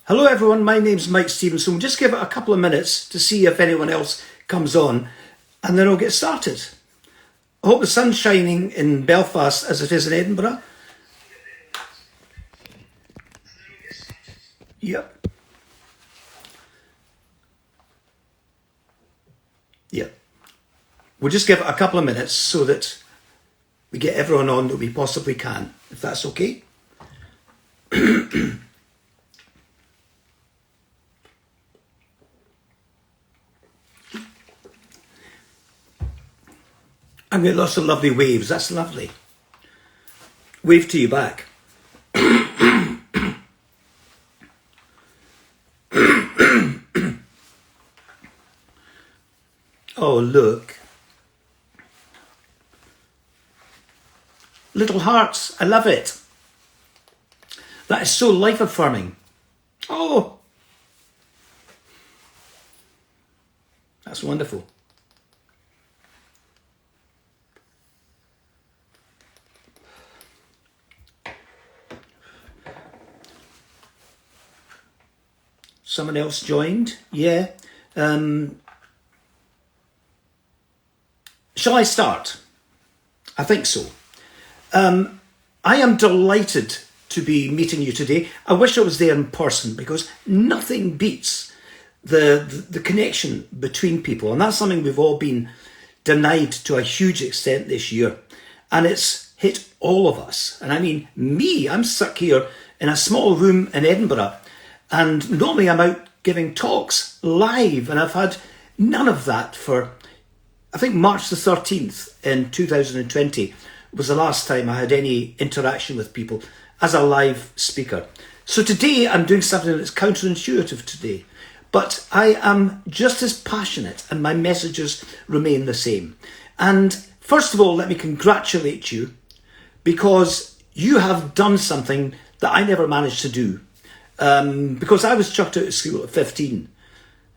Hello everyone, my name's Mike Stevenson. We'll just give it a couple of minutes to see if anyone else comes on and then we'll get started. I hope the sun's shining in Belfast as it is in Edinburgh. Yep. We'll just give it a couple of minutes so that we get everyone on that we possibly can, if that's okay. I'm getting lots of lovely waves. That's lovely. Wave to you back. Oh, look. Little hearts. I love it. That is so life-affirming. Oh. That's wonderful. Someone else joined? Yeah. Shall I start? I think so. I am delighted to be meeting you today. I wish I was there in person because nothing beats the connection between people. And that's something we've all been denied to a huge extent this year. And it's hit all of us. And I mean, me, I'm stuck here in a small room in Edinburgh. And normally I'm out giving talks live. And I've had none of that for, I think, March the 13th in 2020 was the last time I had any interaction with people as a live speaker. So today I'm doing something that's counterintuitive today, but I am just as passionate and my messages remain the same. And first of all, let me congratulate you because you have done something that I never managed to do. Because I was chucked out of school at 15.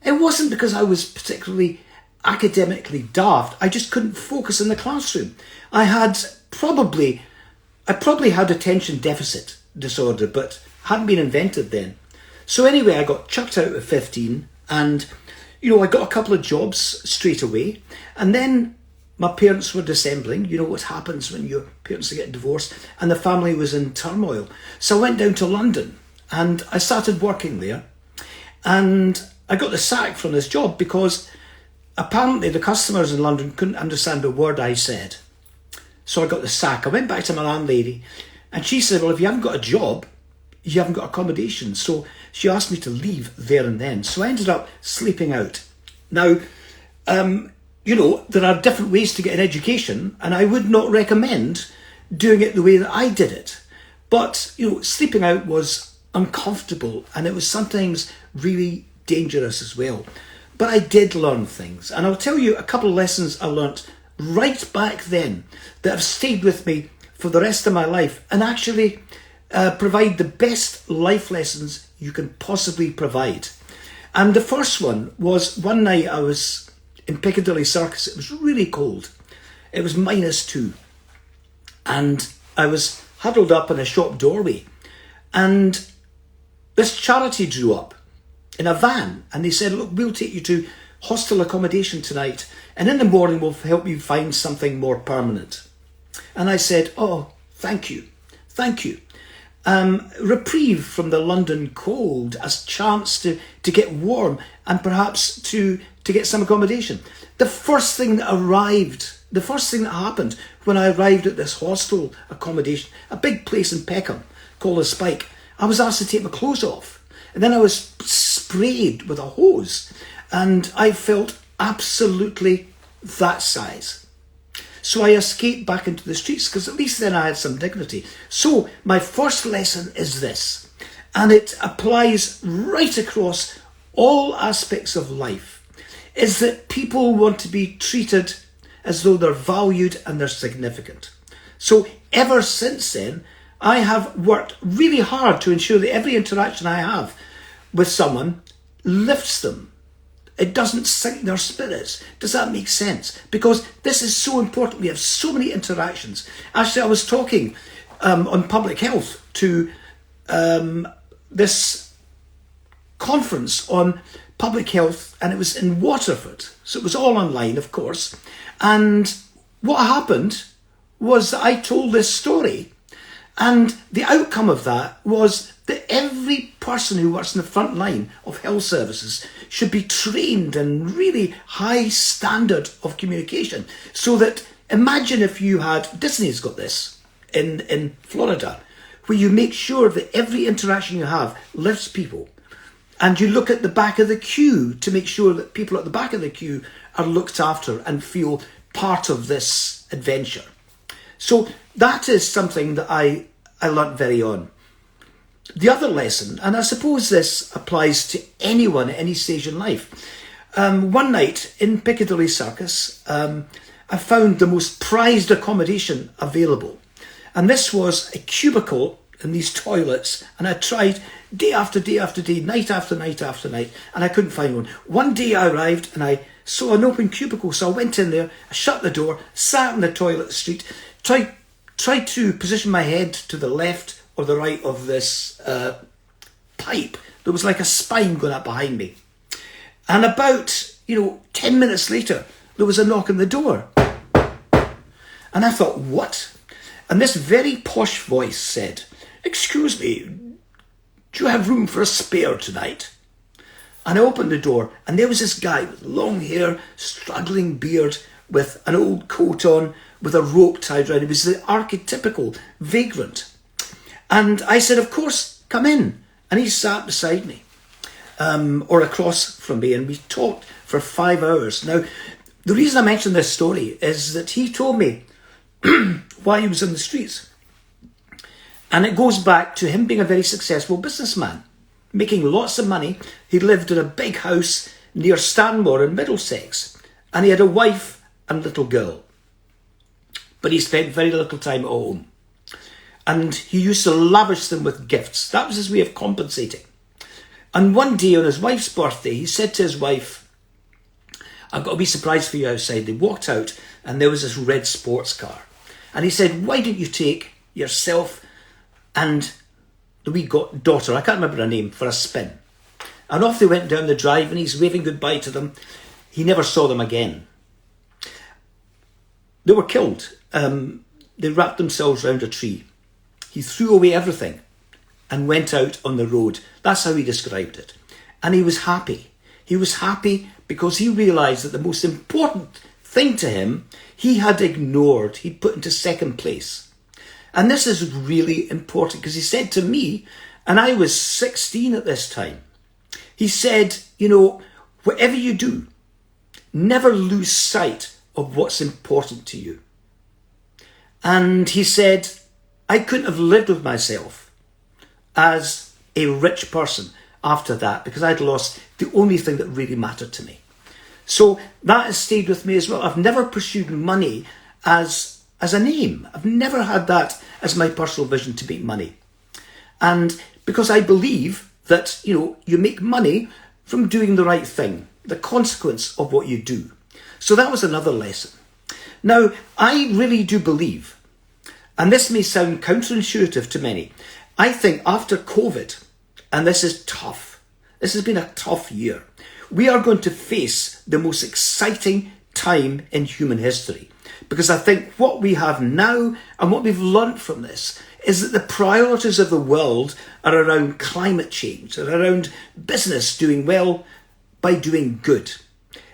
It wasn't because I was particularly academically daft. I just couldn't focus in the classroom. I probably had attention deficit disorder, but hadn't been invented then. So anyway, I got chucked out at 15 and, I got a couple of jobs straight away. And then my parents were dissembling. You know what happens when your parents get divorced, and the family was in turmoil. So I went down to London and I started working there. And I got the sack from this job because apparently the customers in London couldn't understand a word I said. So I got the sack. I went back to my landlady and she said, well, if you haven't got a job, you haven't got accommodation. So she asked me to leave there and then. So I ended up sleeping out. Now, there are different ways to get an education and I would not recommend doing it the way that I did it. But, sleeping out was uncomfortable and it was sometimes really dangerous as well. But I did learn things, and I'll tell you a couple of lessons I learnt right back then that have stayed with me for the rest of my life and actually provide the best life lessons you can possibly provide. And the first one was one night I was in Piccadilly Circus. It was really cold. It was -2. And I was huddled up in a shop doorway. And this charity drew up in a van and they said, look, we'll take you to hostel accommodation tonight and in the morning we'll help you find something more permanent. And I said, oh, thank you. Reprieve from the London cold, as chance to get warm and perhaps to get some accommodation. The first thing that happened when I arrived at this hostel accommodation, a big place in Peckham called the Spike, I was asked to take my clothes off. And then I was sprayed with a hose and I felt absolutely that size. So I escaped back into the streets because at least then I had some dignity. So my first lesson is this, and it applies right across all aspects of life, is that people want to be treated as though they're valued and they're significant. So ever since then, I have worked really hard to ensure that every interaction I have with someone lifts them. It doesn't sink their spirits. Does that make sense? Because this is so important. We have so many interactions. Actually, I was talking on public health to this conference on public health, and it was in Waterford. So it was all online, of course. And what happened was that I told this story, and the outcome of that was that every person who works in the front line of health services should be trained in really high standard of communication. So that, imagine if you had, Disney's got this in Florida, where you make sure that every interaction you have lifts people. And you look at the back of the queue to make sure that people at the back of the queue are looked after and feel part of this adventure. So that is something that I learnt very on. The other lesson, and I suppose this applies to anyone at any stage in life. One night in Piccadilly Circus, I found the most prized accommodation available. And this was a cubicle in these toilets, and I tried day after day after day, night after night after night, and I couldn't find one. One day I arrived and I saw an open cubicle, so I went in there, I shut the door, sat in the toilet street, tried to position my head to the left or the right of this pipe. There was like a spine going up behind me. And about, 10 minutes later, there was a knock on the door. And I thought, what? And this very posh voice said, "Excuse me, do you have room for a spare tonight?" And I opened the door, and there was this guy with long hair, straggling beard, with an old coat on, with a rope tied around. He was the archetypical vagrant. And I said, "Of course, come in." And he sat beside me, or across from me, and we talked for 5 hours. Now, the reason I mention this story is that he told me why he was in the streets. And it goes back to him being a very successful businessman, making lots of money. He lived in a big house near Stanmore in Middlesex, and he had a wife and little girl. But he spent very little time at home. And he used to lavish them with gifts. That was his way of compensating. And one day on his wife's birthday, he said to his wife, "I've got a wee surprise for you outside." They walked out, and there was this red sports car. And he said, "Why don't you take yourself and the wee daughter," I can't remember her name, "for a spin?" And off they went down the drive, and he's waving goodbye to them. He never saw them again. They were killed. They wrapped themselves round a tree. He threw away everything and went out on the road. That's how he described it. And he was happy. He was happy because he realised that the most important thing to him, he had ignored, he'd put into second place. And this is really important because he said to me, and I was 16 at this time, he said, whatever you do, never lose sight of what's important to you. And he said, I couldn't have lived with myself as a rich person after that because I'd lost the only thing that really mattered to me. So that has stayed with me as well. I've never pursued money as an aim. I've never had that as my personal vision to make money. And because I believe that, you make money from doing the right thing, the consequence of what you do. So that was another lesson. Now, I really do believe, and this may sound counterintuitive to many, I think after COVID, and this is tough, this has been a tough year, we are going to face the most exciting time in human history. Because I think what we have now and what we've learnt from this is that the priorities of the world are around climate change, are around business doing well by doing good.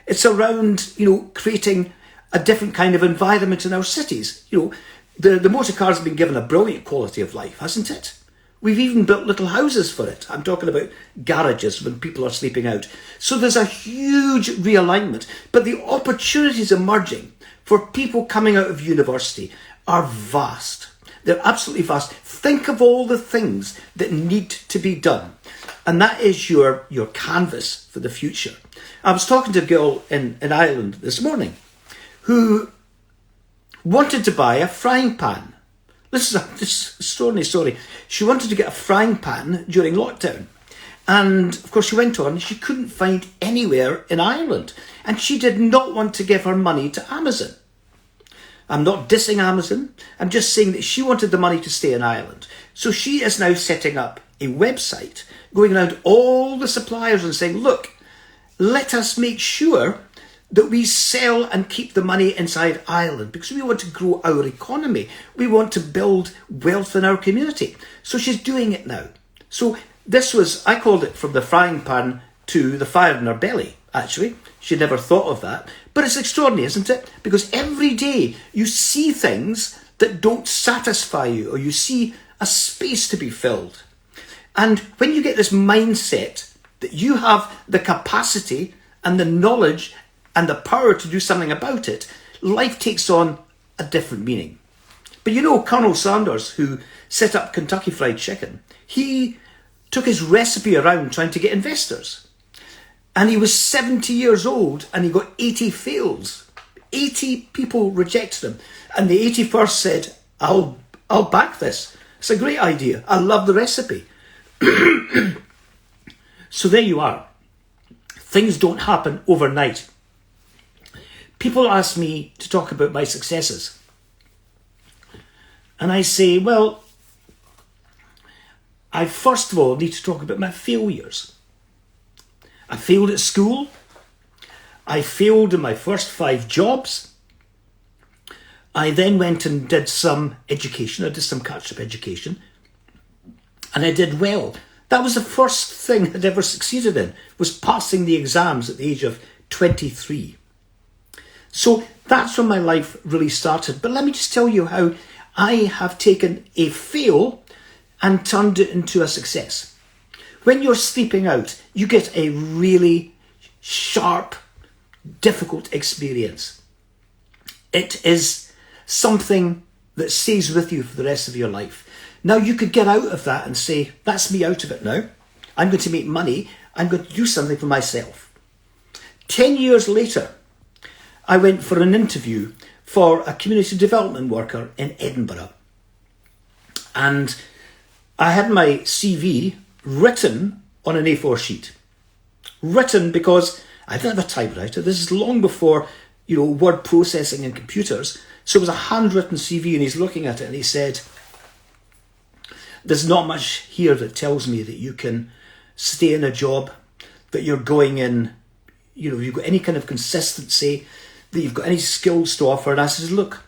It's around, creating a different kind of environment in our cities. The motor cars have been given a brilliant quality of life, hasn't it? We've even built little houses for it. I'm talking about garages when people are sleeping out. So there's a huge realignment. But the opportunities emerging for people coming out of university are vast. They're absolutely vast. Think of all the things that need to be done. And that is your canvas for the future. I was talking to a girl in Ireland this morning who wanted to buy a frying pan. This is an extraordinary story. She wanted to get a frying pan during lockdown. And of course she went on, she couldn't find anywhere in Ireland. And she did not want to give her money to Amazon. I'm not dissing Amazon. I'm just saying that she wanted the money to stay in Ireland. So she is now setting up a website going around all the suppliers and saying, look, let us make sure that we sell and keep the money inside Ireland because we want to grow our economy. We want to build wealth in our community. So she's doing it now. So this was, I called it from the frying pan to the fire in her belly, actually. She never thought of that. But it's extraordinary, isn't it? Because every day you see things that don't satisfy you, or you see a space to be filled. And when you get this mindset that you have the capacity and the knowledge and the power to do something about it, life takes on a different meaning. But you know, Colonel Sanders, who set up Kentucky Fried Chicken, he took his recipe around trying to get investors. And he was 70 years old and he got 80 fails. 80 people rejected him. And the 81st said, I'll back this. It's a great idea. I love the recipe. So there you are. Things don't happen overnight. People ask me to talk about my successes. And I say, well, I first of all need to talk about my failures. I failed at school. I failed in my first 5 jobs. I then went and did some education. I did some catch-up education. And I did well. That was the first thing I'd ever succeeded in, was passing the exams at the age of 23. So that's when my life really started. But let me just tell you how I have taken a fail and turned it into a success. When you're sleeping out, you get a really sharp, difficult experience. It is something that stays with you for the rest of your life. Now you could get out of that and say, that's me out of it now. I'm going to make money. I'm going to do something for myself. 10 years later, I went for an interview for a community development worker in Edinburgh. And I had my CV written on an A4 sheet. Written because I didn't have a typewriter. This is long before, word processing and computers. So it was a handwritten CV, and he's looking at it and he said, there's not much here that tells me that you can stay in a job, that you're going in, you've got any kind of consistency, that you've got any skills to offer. And I said, look,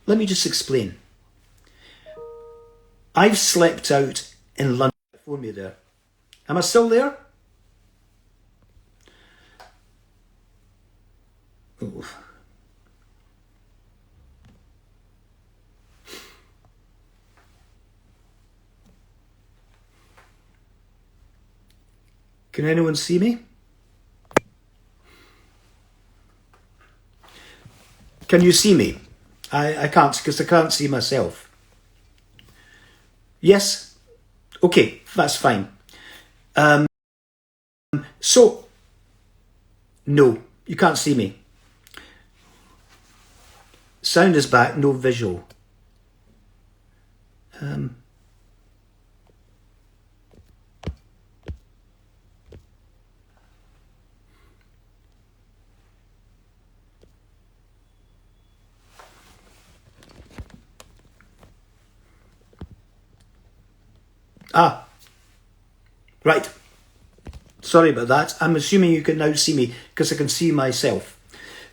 let me just explain. I've slept out in London. Phone me there. Am I still there? Oh. Can anyone see me? Can you see me? I can't, because I can't see myself. Yes? Okay, that's fine. So, no, you can't see me. Sound is back, no visual. Right. Sorry about that. I'm assuming you can now see me because I can see myself.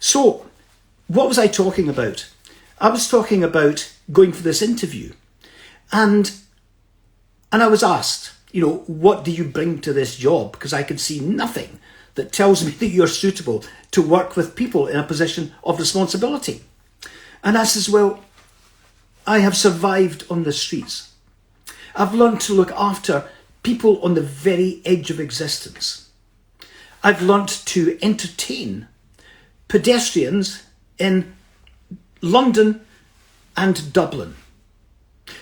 So, what was I talking about? I was talking about going for this interview. And I was asked, what do you bring to this job? Because I can see nothing that tells me that you're suitable to work with people in a position of responsibility. And I says, well, I have survived on the streets. I've learned to look after people on the very edge of existence. I've learned to entertain pedestrians in London and Dublin.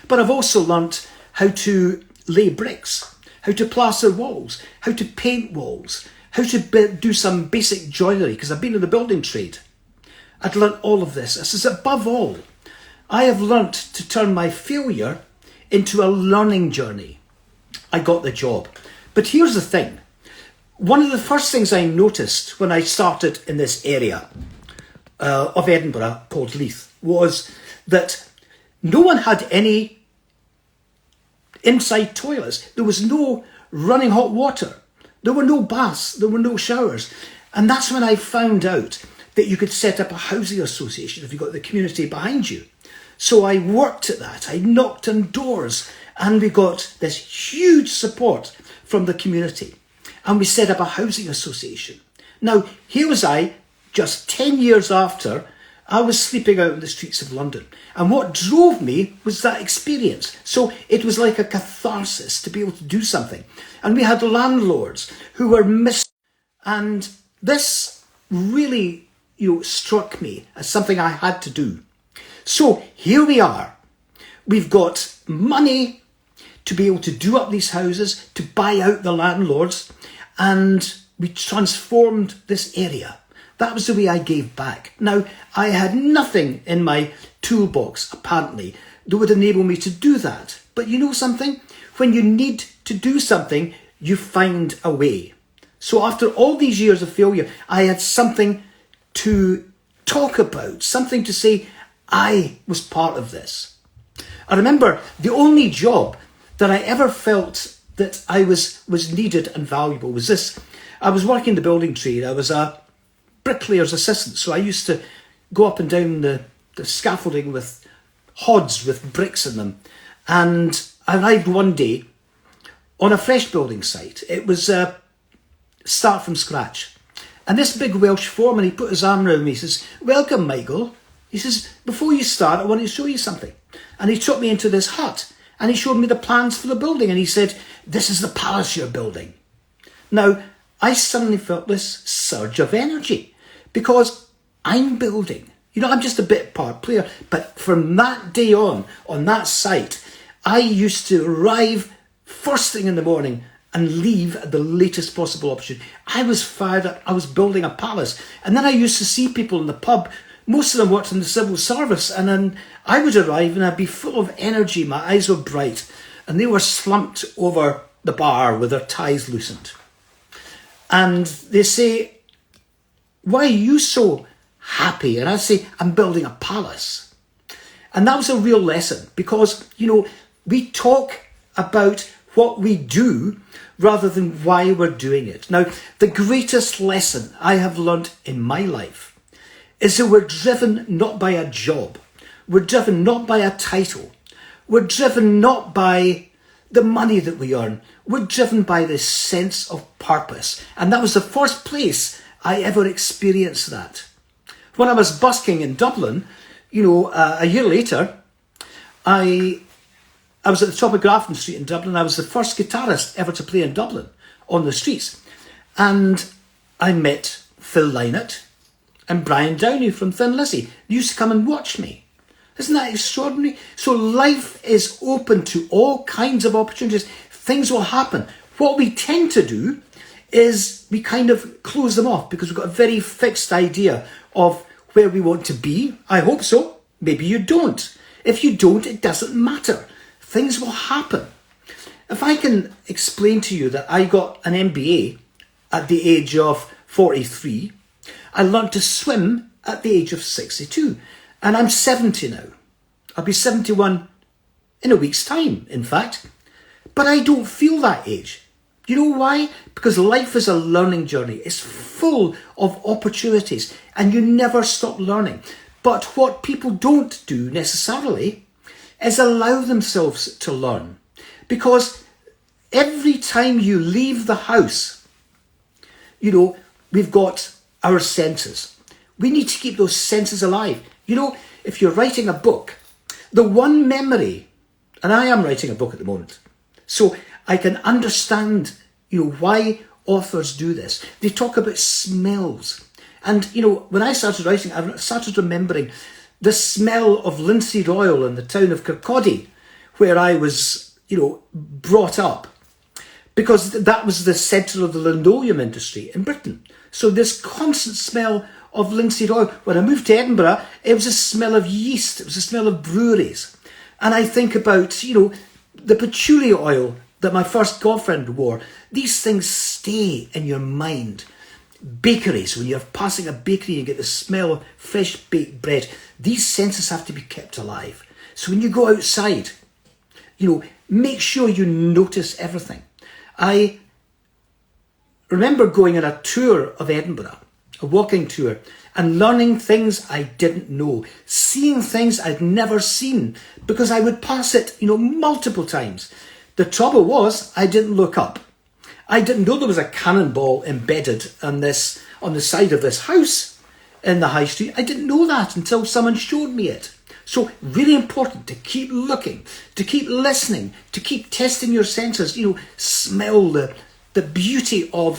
But I've also learnt how to lay bricks, how to plaster walls, how to paint walls, how to do some basic joinery, because I've been in the building trade. I'd learnt all of this. I says, above all, I have learnt to turn my failure into a learning journey. I got the job. But here's the thing. One of the first things I noticed when I started in this area of Edinburgh called Leith was that no one had any inside toilets. There was no running hot water. There were no baths, there were no showers. And that's when I found out that you could set up a housing association if you got the community behind you. So I worked at that. I knocked on doors and we got this huge support from the community. And we set up a housing association. Now, here was I, just 10 years after, I was sleeping out in the streets of London. And what drove me was that experience. So it was like a catharsis to be able to do something. And we had landlords who were and this really, struck me as something I had to do. So here we are. We've got money to be able to do up these houses, to buy out the landlords, and we transformed this area. That was the way I gave back. Now, I had nothing in my toolbox, apparently, that would enable me to do that. But you know something? When you need to do something, you find a way. So after all these years of failure, I had something to talk about, something to say, I was part of this. I remember the only job that I ever felt that I was needed and valuable was this. I was working the building trade. I was a bricklayer's assistant. So I used to go up and down the scaffolding with hods with bricks in them. And I arrived one day on a fresh building site. It was start from scratch. And this big Welsh foreman, he put his arm around me. He says, "Welcome, Michael." He says, "Before you start, I want to show you something." And he took me into this hut and he showed me the plans for the building. And he said, "This is the palace you're building." Now, I suddenly felt this surge of energy because I'm building. I'm just a bit part player. But from that day on that site, I used to arrive first thing in the morning and leave at the latest possible opportunity. I was fired up. I was building a palace. And then I used to see people in the pub. Most of them worked in the civil service. And then I would arrive and I'd be full of energy. My eyes were bright. And they were slumped over the bar with their ties loosened. And they say, "Why are you so happy?" And I say, "I'm building a palace." And that was a real lesson because, we talk about what we do rather than why we're doing it. Now, the greatest lesson I have learned in my life is that we're driven not by a job. We're driven not by a title. We're driven not by the money that we earn. We're driven by this sense of purpose. And that was the first place I ever experienced that. When I was busking in Dublin, a year later, I was at the top of Grafton Street in Dublin. I was the first guitarist ever to play in Dublin on the streets. And I met Phil Lynott and Brian Downey from Thin Lizzy. They used to come and watch me. Isn't that extraordinary? So life is open to all kinds of opportunities. Things will happen. What we tend to do is we kind of close them off because we've got a very fixed idea of where we want to be. I hope so. Maybe you don't. If you don't, it doesn't matter. Things will happen. If I can explain to you that I got an MBA at the age of 43, I learned to swim at the age of 62. And I'm 70 now. I'll be 71 in a week's time, in fact. But I don't feel that age. You know why? Because life is a learning journey. It's full of opportunities and you never stop learning. But what people don't do necessarily is allow themselves to learn. Because every time you leave the house, we've got our senses. We need to keep those senses alive. If you're writing a book, the one memory, and I am writing a book at the moment, so I can understand, why authors do this. They talk about smells. And, when I started writing, I started remembering the smell of linseed oil in the town of Kirkcaldy, where I was, brought up. Because that was the centre of the linoleum industry in Britain. So this constant smell of linseed oil. When I moved to Edinburgh, it was a smell of yeast. It was a smell of breweries. And I think about, the patchouli oil that my first girlfriend wore. These things stay in your mind. Bakeries, when you're passing a bakery and get the smell of fresh baked bread, these senses have to be kept alive. So when you go outside, make sure you notice everything. I remember going on a tour of Edinburgh, a walking tour, and learning things I didn't know, seeing things I'd never seen, because I would pass it, multiple times. The trouble was, I didn't look up. I didn't know there was a cannonball embedded on the side of this house in the high street. I didn't know that until someone showed me it. So really important to keep looking, to keep listening, to keep testing your senses, smell the beauty of,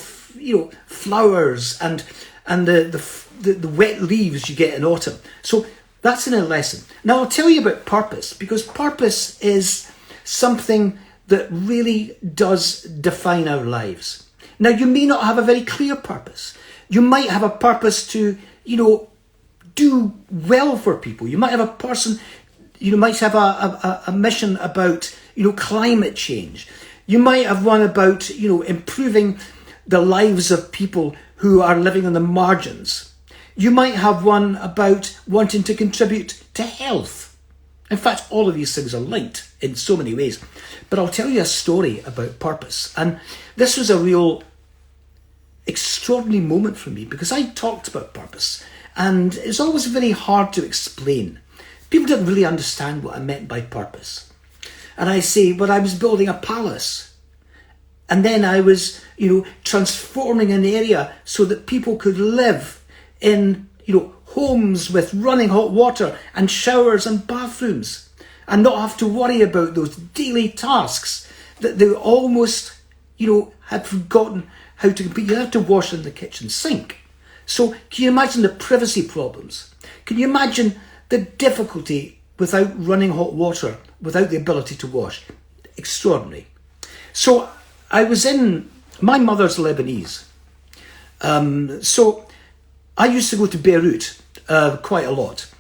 flowers and the wet leaves you get in autumn. So that's in a lesson. Now I'll tell you about purpose, because purpose is something that really does define our lives. Now you may not have a very clear purpose. You might have a purpose to, do well for people. You might have a person, you might have a mission about, climate change. You might have one about, improving the lives of people who are living on the margins. You might have one about wanting to contribute to health. In fact, all of these things are linked in so many ways. But I'll tell you a story about purpose. And this was a real extraordinary moment for me, because I talked about purpose and it's always very hard to explain. People didn't really understand what I meant by purpose. And I say, well, I was building a palace, and then I was, transforming an area so that people could live in, homes with running hot water and showers and bathrooms, and not have to worry about those daily tasks that they almost, had forgotten how to complete. You had to wash in the kitchen sink. So can you imagine the privacy problems? Can you imagine the difficulty without running hot water, without the ability to wash? Extraordinary. So I was my mother's Lebanese. So I used to go to Beirut quite a lot,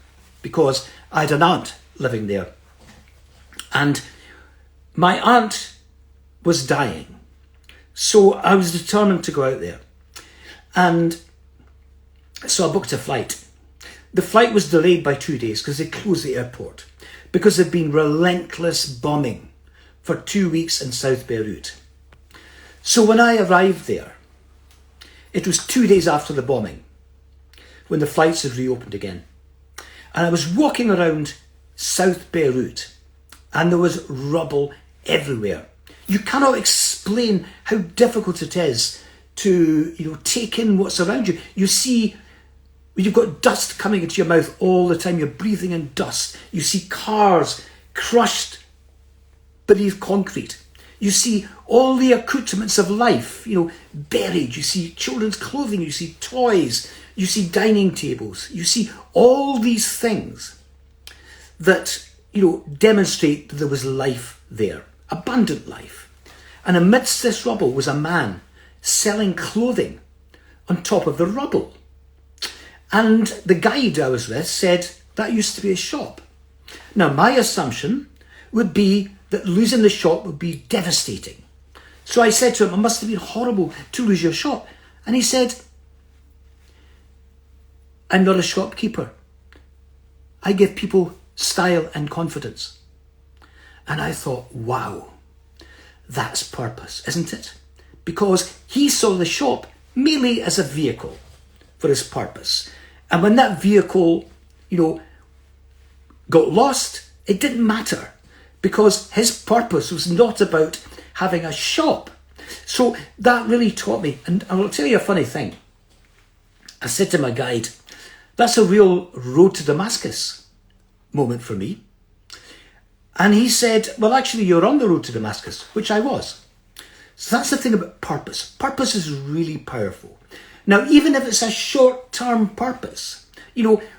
because I had an aunt living there. And my aunt was dying. So I was determined to go out there. And so I booked a flight. The flight was delayed by 2 days because they closed the airport, because there'd been relentless bombing for 2 weeks in South Beirut. So when I arrived there, it was 2 days after the bombing, when the flights had reopened again. And I was walking around South Beirut, and there was rubble everywhere. You cannot explain how difficult it is to, take in what's around you. You see, you've got dust coming into your mouth all the time. You're breathing in dust. You see cars crushed beneath concrete. You see all the accoutrements of life, buried. You see children's clothing. You see toys. You see dining tables. You see all these things that, demonstrate that there was life there, abundant life. And amidst this rubble was a man selling clothing on top of the rubble. And the guide I was with said that used to be a shop. Now, my assumption would be that losing the shop would be devastating. So I said to him, it must have been horrible to lose your shop. And he said, I'm not a shopkeeper. I give people style and confidence. And I thought, wow, that's purpose, isn't it? Because he saw the shop merely as a vehicle for his purpose. And when that vehicle, got lost, it didn't matter, because his purpose was not about having a shop. So that really taught me. And I will tell you a funny thing. I said to my guide, that's a real road to Damascus moment for me. And he said, well, actually, you're on the road to Damascus, which I was. So that's the thing about purpose. Purpose is really powerful. Now, even if it's a short-term purpose,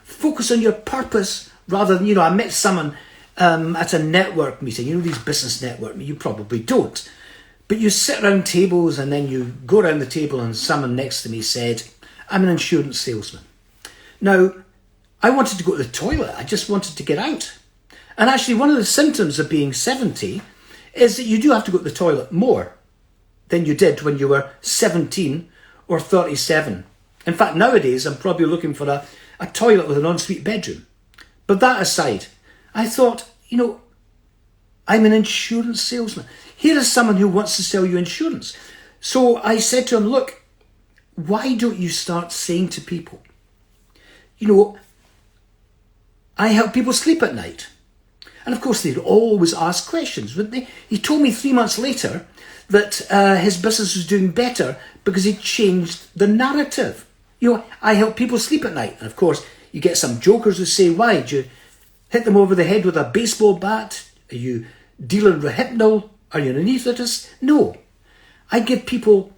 focus on your purpose rather than, I met someone at a network meeting, these business network meetings, you probably don't. But you sit around tables and then you go around the table and someone next to me said, I'm an insurance salesman. Now, I wanted to go to the toilet. I just wanted to get out. And actually, one of the symptoms of being 70 is that you do have to go to the toilet more than you did when you were 17 or 37. In fact, nowadays, I'm probably looking for a toilet with an ensuite bedroom. But that aside, I thought, I'm an insurance salesman. Here is someone who wants to sell you insurance. So I said to him, look, why don't you start saying to people, I help people sleep at night. And of course, they'd always ask questions, wouldn't they? He told me 3 months later that his business was doing better because he changed the narrative. I help people sleep at night. And of course, you get some jokers who say, why? Do you hit them over the head with a baseball bat? Are you dealing Rohypnol? Are you an anaesthetist? No. I give people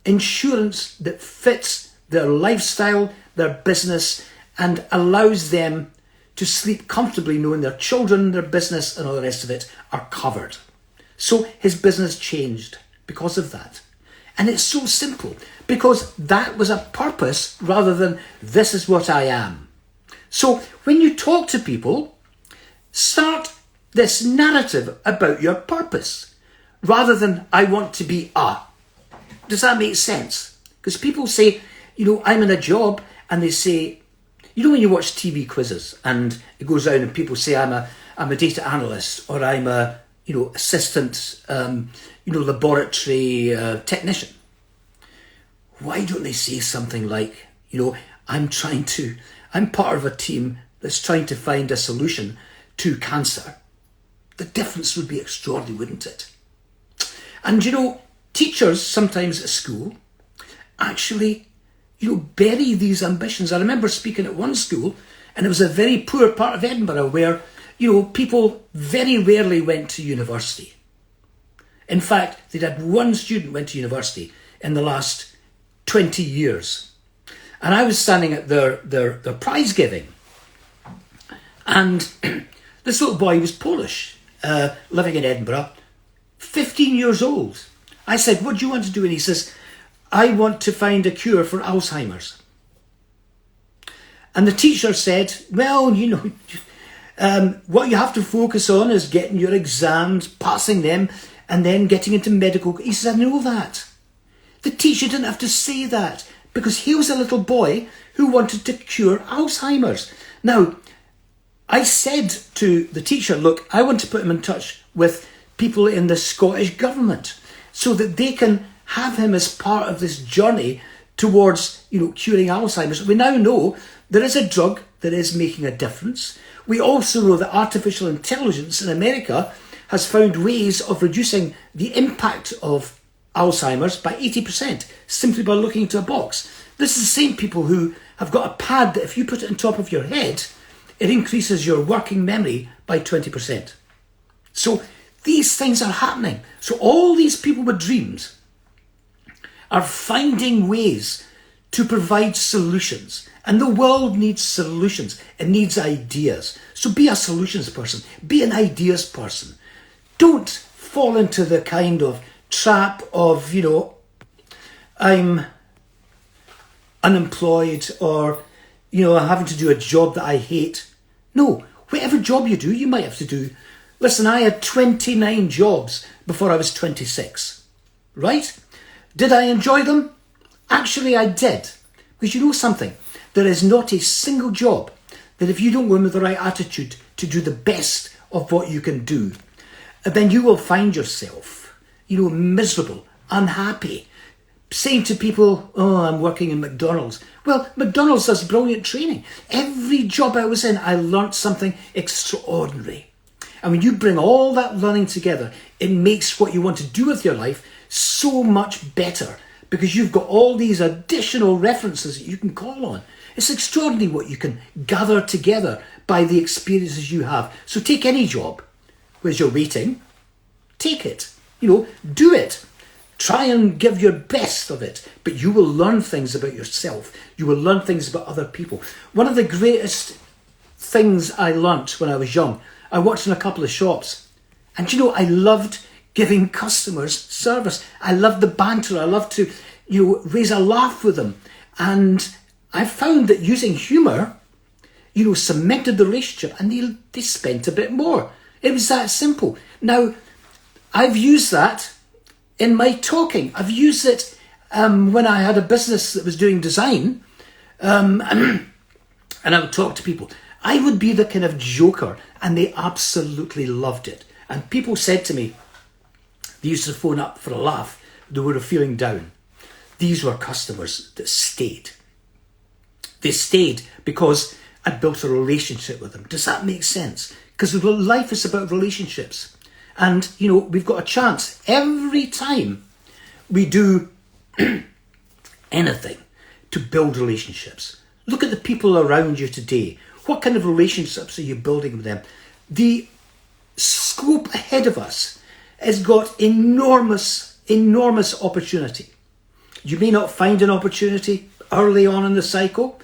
insurance that fits their lifestyle, their business, and allows them to sleep comfortably knowing their children, their business, and all the rest of it are covered. So his business changed because of that. And it's so simple, because that was a purpose rather than this is what I am. So when you talk to people, start this narrative about your purpose rather than I want to be a. Does that make sense? Because people say, I'm in a job, and they say, when you watch TV quizzes and it goes down and people say I'm a data analyst, or I'm a assistant laboratory technician. Why don't they say something like, I'm part of a team that's trying to find a solution to cancer? The difference would be extraordinary, wouldn't it? And teachers sometimes at school actually bury these ambitions. I remember speaking at one school, and it was a very poor part of Edinburgh where, people very rarely went to university. In fact, they'd had one student went to university in the last 20 years. And I was standing at their prize giving. And this little boy was Polish, living in Edinburgh, 15 years old. I said, what do you want to do? And he says, I want to find a cure for Alzheimer's. And the teacher said, well, what you have to focus on is getting your exams, passing them, and then getting into medical. He says, I know that. The teacher didn't have to say that because he was a little boy who wanted to cure Alzheimer's. Now, I said to the teacher, look, I want to put him in touch with people in the Scottish government so that they can have him as part of this journey towards, curing Alzheimer's. We now know there is a drug that is making a difference. We also know that artificial intelligence in America has found ways of reducing the impact of Alzheimer's by 80% simply by looking into a box. This is the same people who have got a pad that if you put it on top of your head, it increases your working memory by 20%. So these things are happening. So all these people with dreams are finding ways to provide solutions. And the world needs solutions. It needs ideas. So be a solutions person. Be an ideas person. Don't fall into the kind of trap of, I'm unemployed or, having to do a job that I hate. No, whatever job you do, you might have to do. Listen, I had 29 jobs before I was 26, right? Did I enjoy them? Actually, I did. Because you know something? There is not a single job that if you don't go in with the right attitude to do the best of what you can do, then you will find yourself, miserable, unhappy, saying to people, oh, I'm working in McDonald's. Well, McDonald's does brilliant training. Every job I was in, I learnt something extraordinary. And when you bring all that learning together, it makes what you want to do with your life so much better because you've got all these additional references that you can call on. It's extraordinary what you can gather together by the experiences you have. So take any job, whereas you're waiting, take it, do it. Try and give your best of it, but you will learn things about yourself. You will learn things about other people. One of the greatest things I learnt when I was young, I worked in a couple of shops, and I loved giving customers service. I loved the banter. I loved to, raise a laugh with them. And I found that using humour, cemented the relationship, and they spent a bit more. It was that simple. Now, I've used that in my talking. I've used it when I had a business that was doing design, and I would talk to people. I would be the kind of joker, and they absolutely loved it. And people said to me, they used to phone up for a laugh, they were feeling down. These were customers that stayed. They stayed because I built a relationship with them. Does that make sense? Because life is about relationships. And, we've got a chance every time we do anything to build relationships. Look at the people around you today. What kind of relationships are you building with them? The scope ahead of us has got enormous, enormous opportunity. You may not find an opportunity early on in the cycle.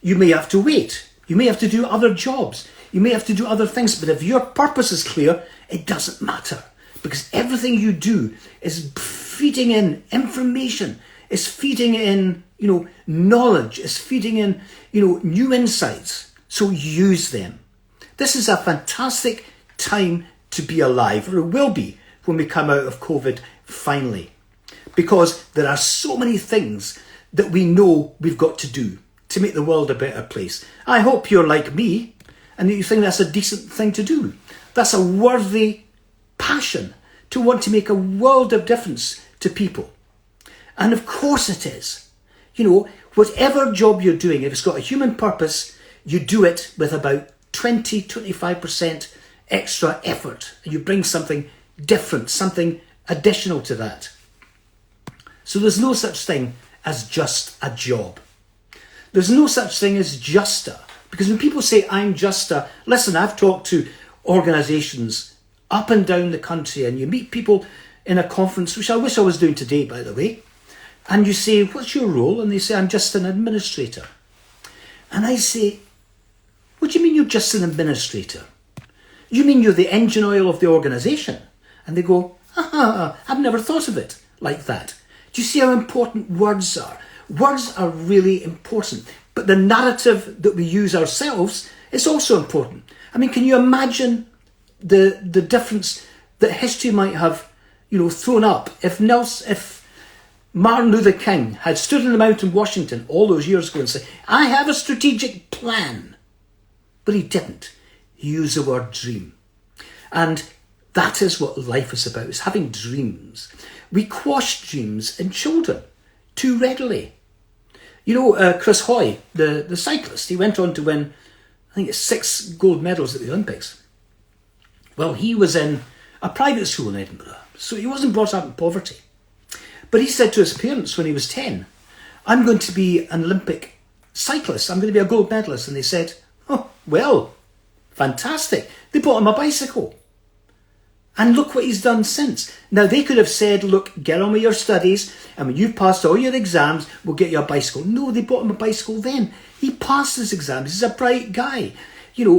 You may have to wait. You may have to do other jobs. You may have to do other things. But if your purpose is clear, it doesn't matter. Because everything you do is feeding in information. It's feeding in, knowledge. It's feeding in, new insights. So use them. This is a fantastic time to be alive, or it will be when we come out of COVID finally. Because there are so many things that we know we've got to do to make the world a better place. I hope you're like me and that you think that's a decent thing to do. That's a worthy passion to want to make a world of difference to people. And of course it is. Whatever job you're doing, if it's got a human purpose, you do it with about 20-25% extra effort. And you bring something different, something additional to that. So there's no such thing as just a job. There's no such thing as juster. Because when people say, I'm juster, listen, I've talked to organisations up and down the country, and you meet people in a conference, which I wish I was doing today, by the way, and you say, what's your role? And they say, I'm just an administrator. And I say, what do you mean you're just an administrator? You mean you're the engine oil of the organisation? And they go, I've never thought of it like that. Do you see how important words are? Words are really important. But the narrative that we use ourselves is also important. I mean, can you imagine the difference that history might have, thrown up if Martin Luther King had stood on the Mount in Washington all those years ago and said, I have a strategic plan. But he didn't. He used the word dream. And that is what life is about, is having dreams. We quash dreams in children too readily. Chris Hoy, the cyclist, he went on to win, I think it's 6 gold medals at the Olympics. Well, he was in a private school in Edinburgh, so he wasn't brought up in poverty. But he said to his parents when he was 10, I'm going to be an Olympic cyclist. I'm going to be a gold medalist. And they said, oh, well, fantastic. They bought him a bicycle. And look what he's done since. Now, they could have said, look, get on with your studies, and when you've passed all your exams, we'll get you a bicycle. No, they bought him a bicycle then. He passed his exams. He's a bright guy.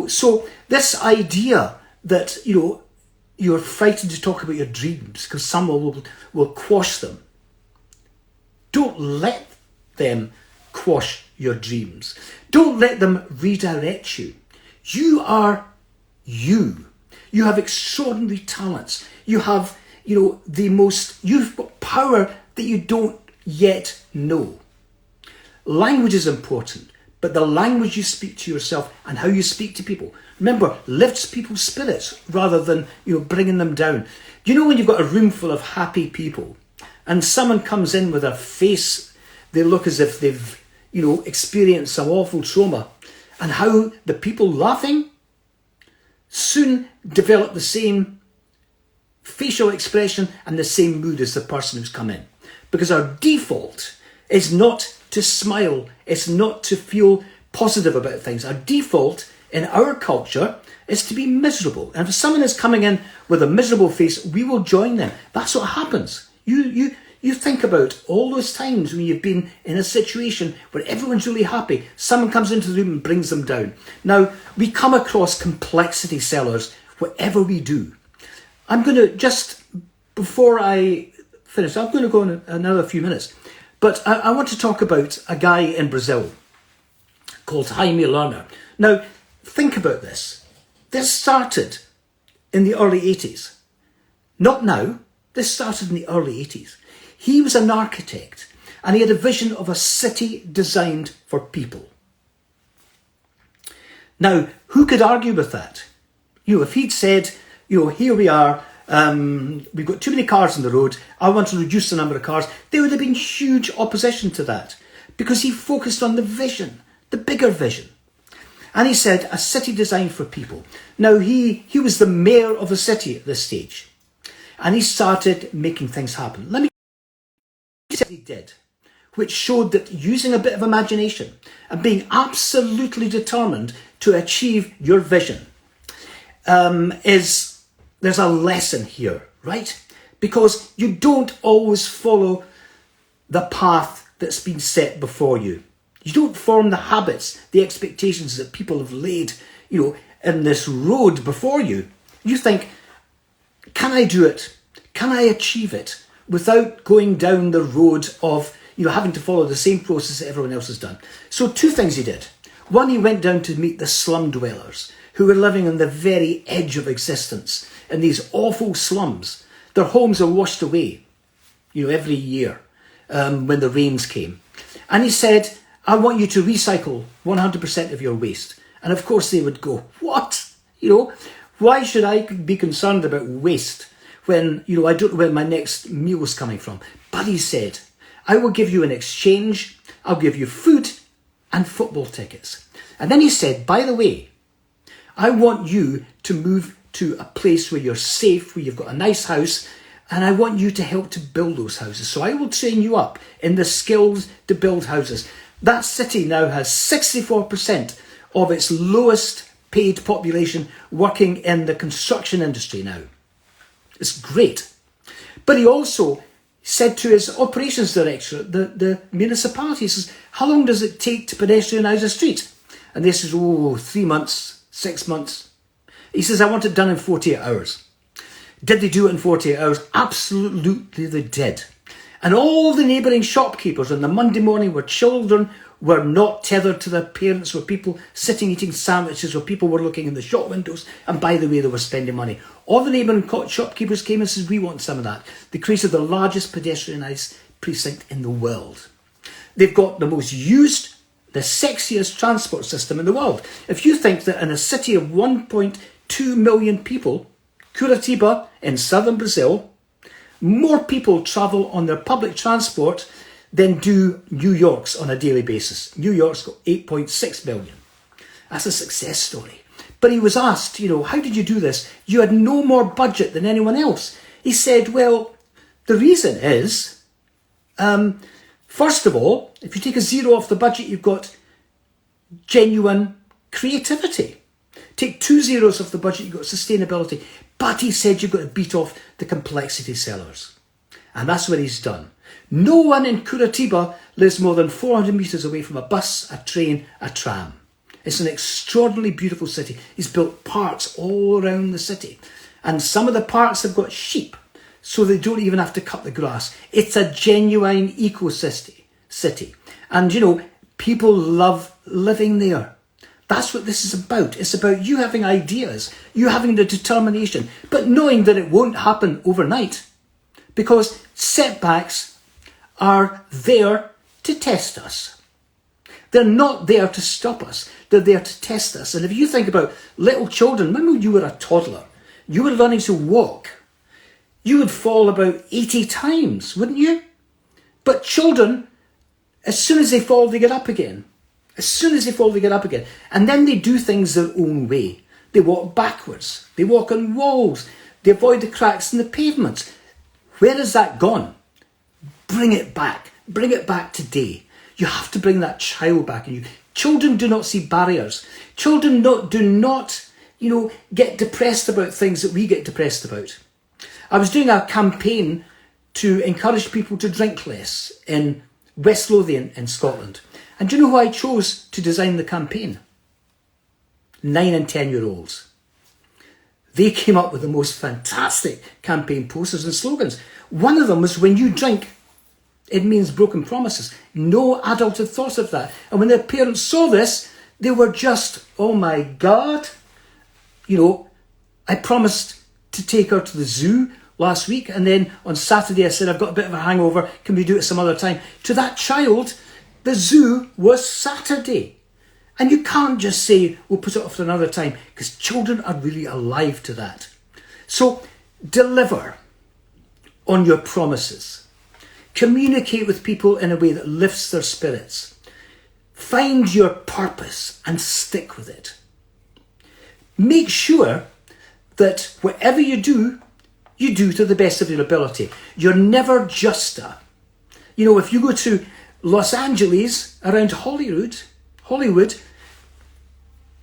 So this idea that, you're frightened to talk about your dreams because someone will quash them. Don't let them quash your dreams. Don't let them redirect you. You are you. You have extraordinary talents. You have, you've got power that you don't yet know. Language is important, but the language you speak to yourself and how you speak to people, remember, lifts people's spirits rather than, bringing them down. When you've got a room full of happy people and someone comes in with a face, they look as if they've, experienced some awful trauma, and how the people laughing soon develop the same facial expression and the same mood as the person who's come in. Because our default is not to smile, it's not to feel positive about things. Our default in our culture is to be miserable. And if someone is coming in with a miserable face, we will join them. That's what happens. You think about all those times when you've been in a situation where everyone's really happy, someone comes into the room and brings them down. Now, we come across complexity sellers, whatever we do. I'm going to, just before I finish, I'm going to go in another few minutes, but I want to talk about a guy in Brazil called Jaime Lerner. Now, think about this. This started in the early 80s. Not now. This started in the early 80s. He was an architect and he had a vision of a city designed for people. Now, who could argue with that? If he'd said here we are, we've got too many cars on the road, I want to reduce the number of cars. There would have been huge opposition to that because he focused on the vision, the bigger vision. And he said, a city designed for people. Now, he was the mayor of the city at this stage. And he started making things happen. Let me tell you what he did, which showed that using a bit of imagination and being absolutely determined to achieve your vision there's a lesson here, right? Because you don't always follow the path that's been set before you. You don't form the habits, the expectations that people have laid, in this road before you. You think, can I do it? Can I achieve it without going down the road of, having to follow the same process that everyone else has done? So 2 things he did. One, he went down to meet the slum dwellers who were living on the very edge of existence in these awful slums. Their homes are washed away, every year when the rains came. And he said, I want you to recycle 100% of your waste. And of course they would go, what? Why should I be concerned about waste when, I don't know where my next meal is coming from? But he said, I will give you an exchange. I'll give you food and football tickets. And then he said, by the way, I want you to move to a place where you're safe, where you've got a nice house, and I want you to help to build those houses. So I will train you up in the skills to build houses. That city now has 64% of its lowest paid population working in the construction industry now. It's great. But he also said to his operations director, the municipality, he says, how long does it take to pedestrianize a street? And they says, 3 months, 6 months. He says, I want it done in 48 hours. Did they do it in 48 hours? Absolutely they did. And all the neighbouring shopkeepers on the Monday morning where children were not tethered to their parents, where people sitting eating sandwiches, where people were looking in the shop windows, and by the way, they were spending money. All the neighbouring shopkeepers came and said, we want some of that. They created the largest pedestrianised precinct in the world. They've got the most used, the sexiest transport system in the world. If you think that in a city of 1.2 million people, Curitiba in southern Brazil, more people travel on their public transport than do New York's on a daily basis. New York's got 8.6 million. That's a success story. But he was asked, how did you do this? You had no more budget than anyone else. He said, well, the reason is, first of all, if you take a 0 off the budget, you've got genuine creativity. Take 2 zeros off the budget, you've got sustainability. But he said you've got to beat off the complexity sellers. And that's what he's done. No one in Curitiba lives more than 400 metres away from a bus, a train, a tram. It's an extraordinarily beautiful city. He's built parks all around the city. And some of the parks have got sheep, so they don't even have to cut the grass. It's a genuine city. And, people love living there. That's what this is about. It's about you having ideas, you having the determination, but knowing that it won't happen overnight. Because setbacks are there to test us. They're not there to stop us. They're there to test us. And if you think about little children, remember when you were a toddler, you were learning to walk, you would fall about 80 times, wouldn't you? But children, as soon as they fall, they get up again. As soon as they fall, they get up again. And then they do things their own way. They walk backwards. They walk on walls. They avoid the cracks in the pavements. Where has that gone? Bring it back. Bring it back today. You have to bring that child back in you. Children do not see barriers. Children do not, get depressed about things that we get depressed about. I was doing a campaign to encourage people to drink less in West Lothian in Scotland. And do you know who I chose to design the campaign? 9 and 10-year-olds. They came up with the most fantastic campaign posters and slogans. One of them was, when you drink, it means broken promises. No adult had thought of that. And when their parents saw this, they were just, oh my God. I promised to take her to the zoo last week. And then on Saturday, I said, I've got a bit of a hangover. Can we do it some other time? To that child, the zoo was Saturday. And you can't just say, we'll put it off to another time, because children are really alive to that. So deliver on your promises. Communicate with people in a way that lifts their spirits. Find your purpose and stick with it. Make sure that whatever you do to the best of your ability. You're never just a. If you go to Los Angeles, around Hollywood,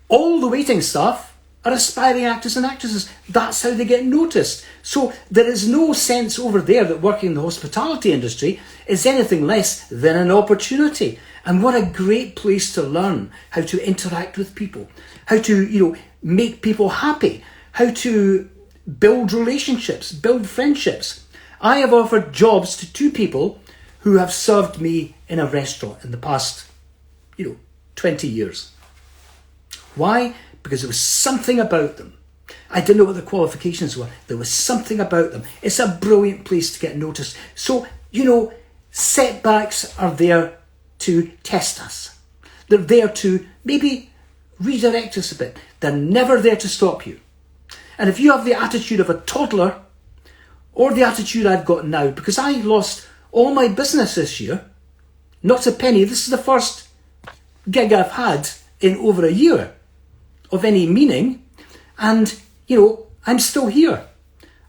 all the waiting staff are aspiring actors and actresses. That's how they get noticed. So there is no sense over there that working in the hospitality industry is anything less than an opportunity. And what a great place to learn how to interact with people, how to, make people happy, how to build relationships, build friendships. I have offered jobs to 2 people who have served me in a restaurant in the past, 20 years. Why? Because there was something about them. I didn't know what the qualifications were. There was something about them. It's a brilliant place to get noticed. So, setbacks are there to test us. They're there to maybe redirect us a bit. They're never there to stop you. And if you have the attitude of a toddler, or the attitude I've got now, because I lost all my business this year, not a penny. This is the first gig I've had in over a year of any meaning. And, I'm still here.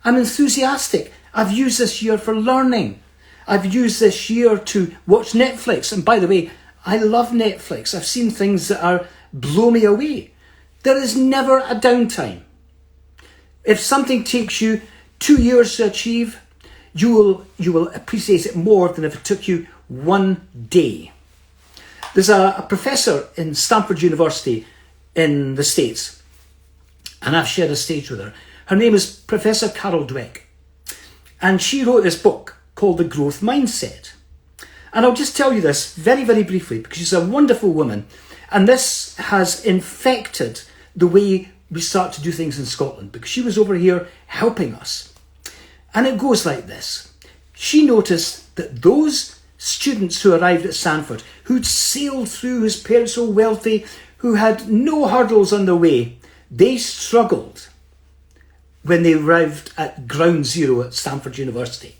I'm enthusiastic. I've used this year for learning. I've used this year to watch Netflix. And by the way, I love Netflix. I've seen things that blow me away. There is never a downtime. If something takes you 2 years to achieve, you will appreciate it more than if it took you 1 day. There's a professor in Stanford University in the States, and I've shared a stage with her. Her name is Professor Carol Dweck, and she wrote this book called The Growth Mindset. And I'll just tell you this very, very briefly, because she's a wonderful woman, and this has infected the way we start to do things in Scotland, because she was over here helping us. And it goes like this. She noticed that those students who arrived at Stanford, who'd sailed through, whose parents were wealthy, who had no hurdles on the way, they struggled when they arrived at ground zero at Stanford University.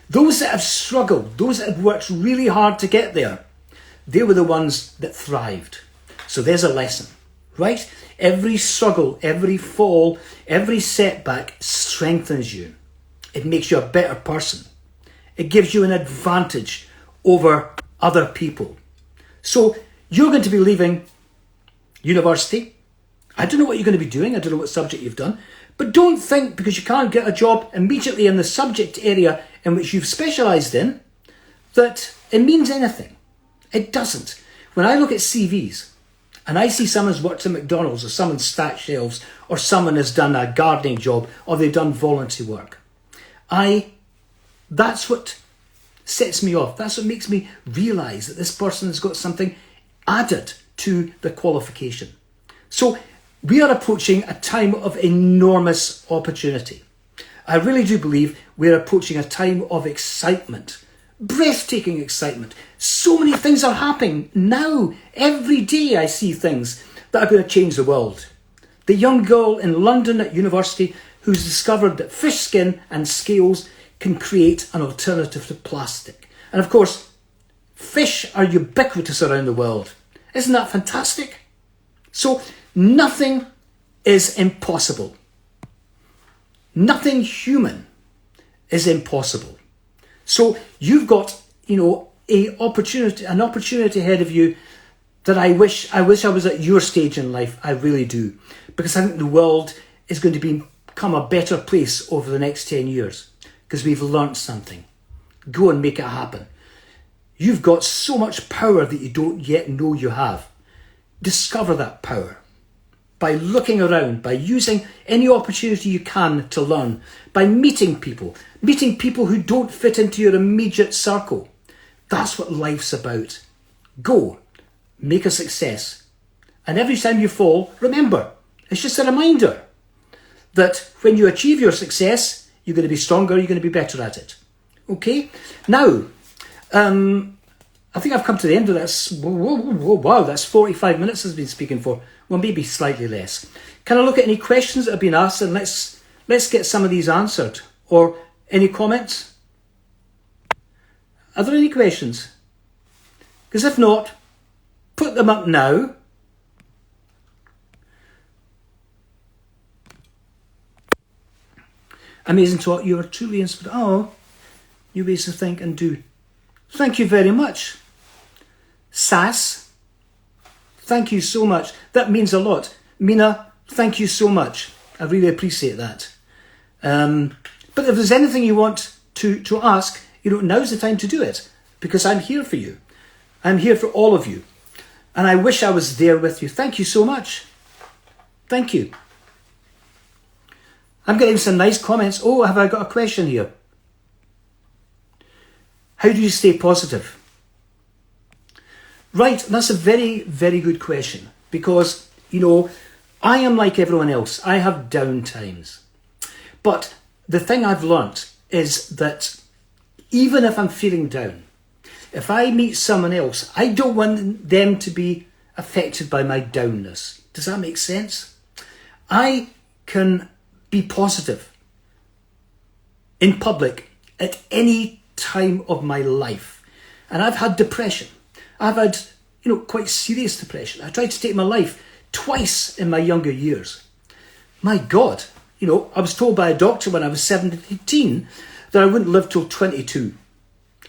Those that have struggled, those that have worked really hard to get there, they were the ones that thrived. So there's a lesson, right? Every struggle, every fall, every setback strengthens you. It makes you a better person. It gives you an advantage over other people. So you're going to be leaving university. I don't know what you're going to be doing. I don't know what subject you've done. But don't think because you can't get a job immediately in the subject area in which you've specialised in, that it means anything. It doesn't. When I look at CVs and I see someone's worked at McDonald's, or someone's stacked shelves, or someone has done a gardening job, or they've done voluntary work, that's what sets me off. That's what makes me realise that this person has got something added to the qualification. So we are approaching a time of enormous opportunity. I really do believe we're approaching a time of excitement, breathtaking excitement. So many things are happening now. Every day I see things that are going to change the world. The young girl in London at university who's discovered that fish skin and scales can create an alternative to plastic. And of course, fish are ubiquitous around the world. Isn't that fantastic? So nothing is impossible. Nothing human is impossible. So you've got, an opportunity ahead of you that I wish I was at your stage in life. I really do. Because I think the world is going to become a better place over the next 10 years. Because we've learnt something. Go and make it happen. You've got so much power that you don't yet know you have. Discover that power. By looking around, by using any opportunity you can to learn, by meeting people who don't fit into your immediate circle. That's what life's about. Go, make a success. And every time you fall, remember, it's just a reminder that when you achieve your success, you're going to be stronger, you're going to be better at it. Okay? Now, I think I've come to the end of this. Wow, that's 45 minutes I've been speaking for. Well, maybe slightly less. Can I look at any questions that have been asked, and let's let's get some of these answered. Or any comments? Are there any questions? Because if not, put them up now. Amazing talk. You are truly inspired. Oh, new ways to think and do. Thank you very much. Sass, thank you so much. That means a lot. Mina, thank you so much. I really appreciate that. But if there's anything you want to ask, now's the time to do it, because I'm here for you. I'm here for all of you. And I wish I was there with you. Thank you so much. Thank you. I'm getting some nice comments. Oh, have I got a question here? How do you stay positive? Right, that's a very, very good question, because, I am like everyone else. I have down times. But the thing I've learnt is that even if I'm feeling down, if I meet someone else, I don't want them to be affected by my downness. Does that make sense? I can be positive in public at any time of my life. And I've had depression. I've had, quite serious depression. I tried to take my life twice in my younger years. My God, I was told by a doctor when I was 17 that I wouldn't live till 22.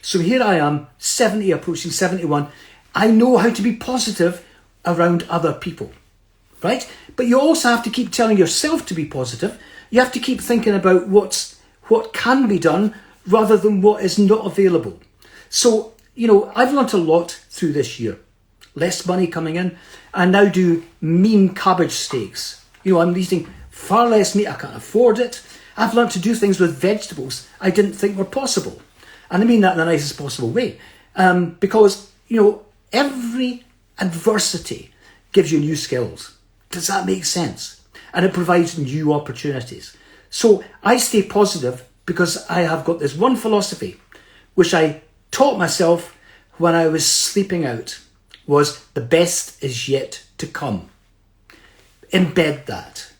So here I am, 70, approaching 71. I know how to be positive around other people, right? But you also have to keep telling yourself to be positive. You have to keep thinking about what can be done rather than what is not available. So, I've learnt a lot through this year. Less money coming in. I now do mean cabbage steaks. I'm eating far less meat. I can't afford it. I've learnt to do things with vegetables I didn't think were possible. And I mean that in the nicest possible way. Because, every adversity gives you new skills. Does that make sense? And it provides new opportunities. So I stay positive because I have got this one philosophy, which I taught myself when I was sleeping out, was the best is yet to come. Embed that.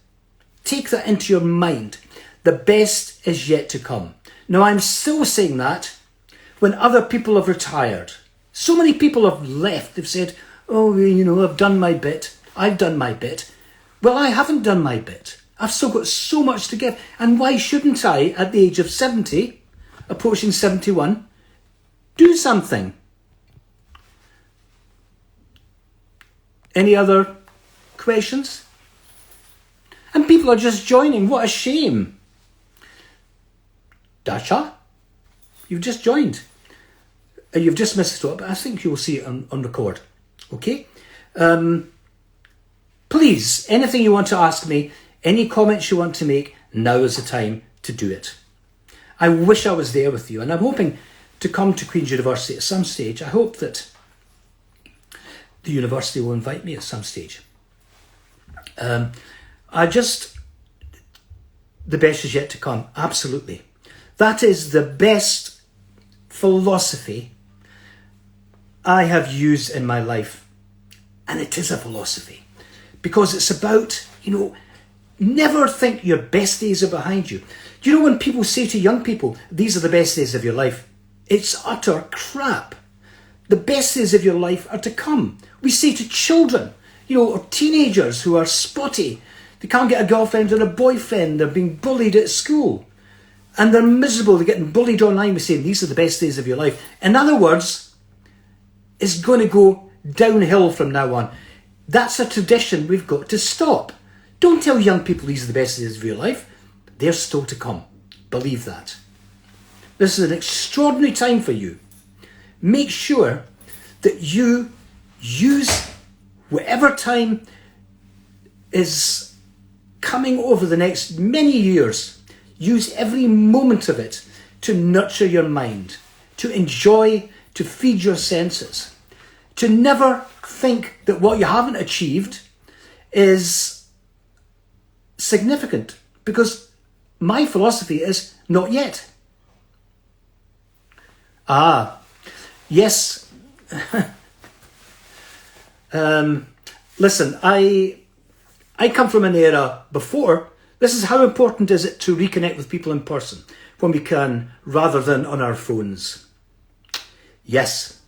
Take that into your mind. The best is yet to come. Now, I'm still saying that when other people have retired. So many people have left. They've said, oh, I've done my bit. I've done my bit. Well, I haven't done my bit. I've still got so much to give. And why shouldn't I, at the age of 70, approaching 71, do something? Any other questions? And people are just joining. What a shame. Dasha, you've just joined. You've just missed it, but I think you'll see it on record. Okay? Please, anything you want to ask me, any comments you want to make, now is the time to do it. I wish I was there with you, and I'm hoping to come to Queen's University at some stage. I hope that the university will invite me at some stage. The best is yet to come. Absolutely. That is the best philosophy I have used in my life. And it is a philosophy. Because it's about, never think your best days are behind you. When people say to young people, these are the best days of your life, it's utter crap. The best days of your life are to come. We say to children, or teenagers who are spotty, they can't get a girlfriend or a boyfriend, they're being bullied at school, and they're miserable, they're getting bullied online. We say, these are the best days of your life. In other words, it's going to go downhill from now on. That's a tradition we've got to stop. Don't tell young people these are the best days of your life. They're still to come. Believe that. This is an extraordinary time for you. Make sure that you use whatever time is coming over the next many years. Use every moment of it to nurture your mind, to enjoy, to feed your senses, to never think that what you haven't achieved is significant, because my philosophy is not yet. Yes. Listen, I come from an era before This is how important is it to reconnect with people in person when we can, rather than on our phones. Yes.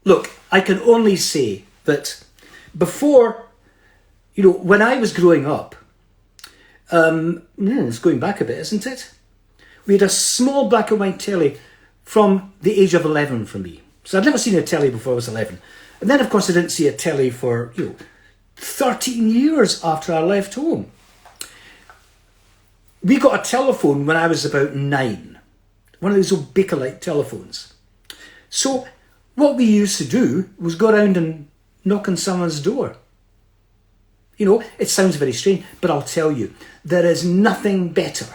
Look, I can only say that before, when I was growing up, it's going back a bit, isn't it? We had a small black and white telly from the age of 11 for me. So I'd never seen a telly before I was 11. And then, of course, I didn't see a telly for, 13 years after I left home. We got a telephone when I was about 9. One of those old Bakelite telephones. So what we used to do was go around and knock on someone's door. It sounds very strange, but I'll tell you, there is nothing better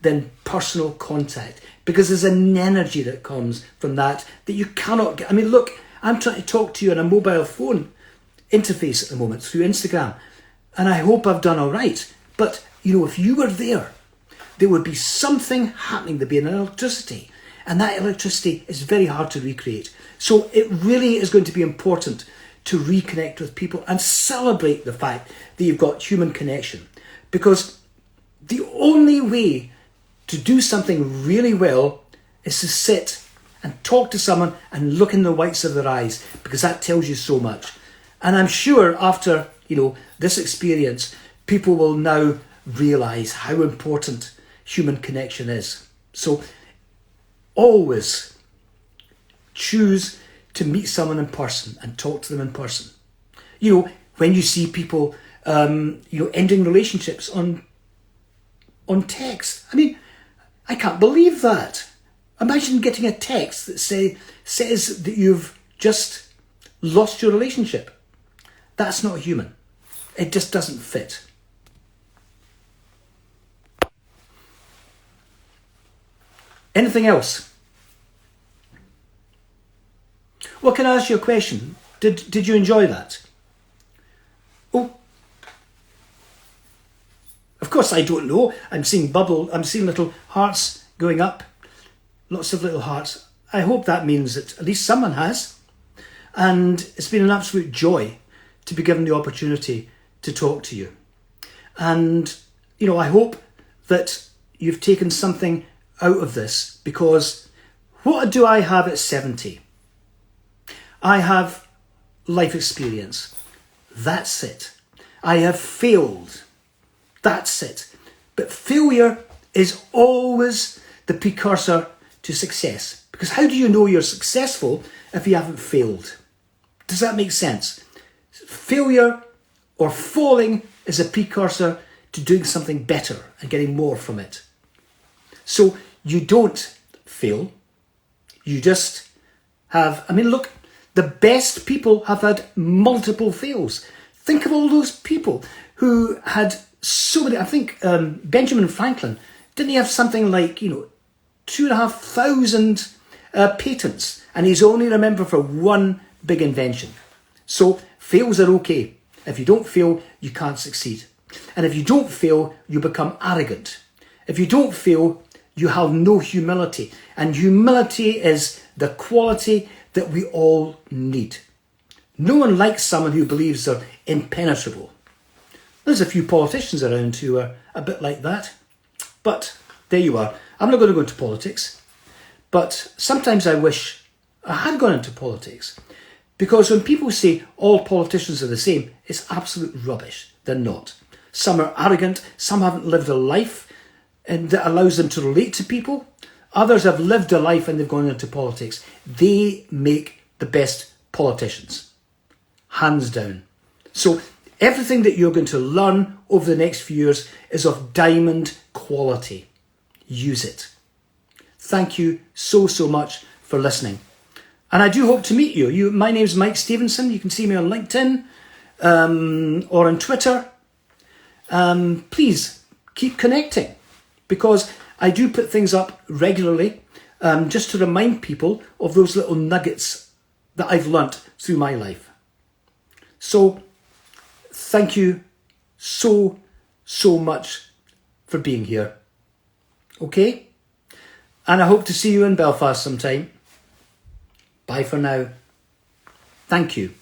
than personal contact, because there's an energy that comes from that you cannot get. I mean, look, I'm trying to talk to you on a mobile phone interface at the moment through Instagram, and I hope I've done all right. But, if you were there would be something happening. There'd be an electricity, and that electricity is very hard to recreate. So it really is going to be important to reconnect with people and celebrate the fact that you've got human connection, because the only way to do something really well is to sit and talk to someone and look in the whites of their eyes, because that tells you so much. And I'm sure after, this experience, people will now realise how important human connection is. So always choose to meet someone in person and talk to them in person. When you see people, ending relationships on text. I mean, I can't believe that. Imagine getting a text that says that you've just lost your relationship. That's not human. It just doesn't fit. Anything else? Well, can I ask you a question? Did you enjoy that? Oh, of course I don't know. I'm seeing little hearts going up. Lots of little hearts. I hope that means that at least someone has. And it's been an absolute joy to be given the opportunity to talk to you. And, I hope that you've taken something out of this, because what do I have at 70? I have life experience. That's it. I have failed. That's it. But failure is always the precursor to success. Because how do you know you're successful if you haven't failed? Does that make sense? Failure or falling is a precursor to doing something better and getting more from it. So you don't fail. You just have, look, the best people have had multiple fails. Think of all those people who had so many. I think Benjamin Franklin, didn't he have something like, 2,500 patents, and he's only remembered for one big invention. So fails are okay. If you don't fail, you can't succeed. And if you don't fail, you become arrogant. If you don't fail, you have no humility. And humility is the quality that we all need. No one likes someone who believes they're impenetrable. There's a few politicians around who are a bit like that. But there you are. I'm not going to go into politics. But sometimes I wish I had gone into politics. Because when people say all politicians are the same, it's absolute rubbish. They're not. Some are arrogant. Some haven't lived a life and that allows them to relate to people. Others have lived a life and they've gone into politics. They make the best politicians. Hands down. So everything that you're going to learn over the next few years is of diamond quality. Use it. Thank you so much for listening. And I do hope to meet you. My name's Mike Stevenson. You can see me on LinkedIn or on Twitter. Please keep connecting, because I do put things up regularly just to remind people of those little nuggets that I've learnt through my life. So thank you so much for being here. Okay? And I hope to see you in Belfast sometime. Bye for now. Thank you.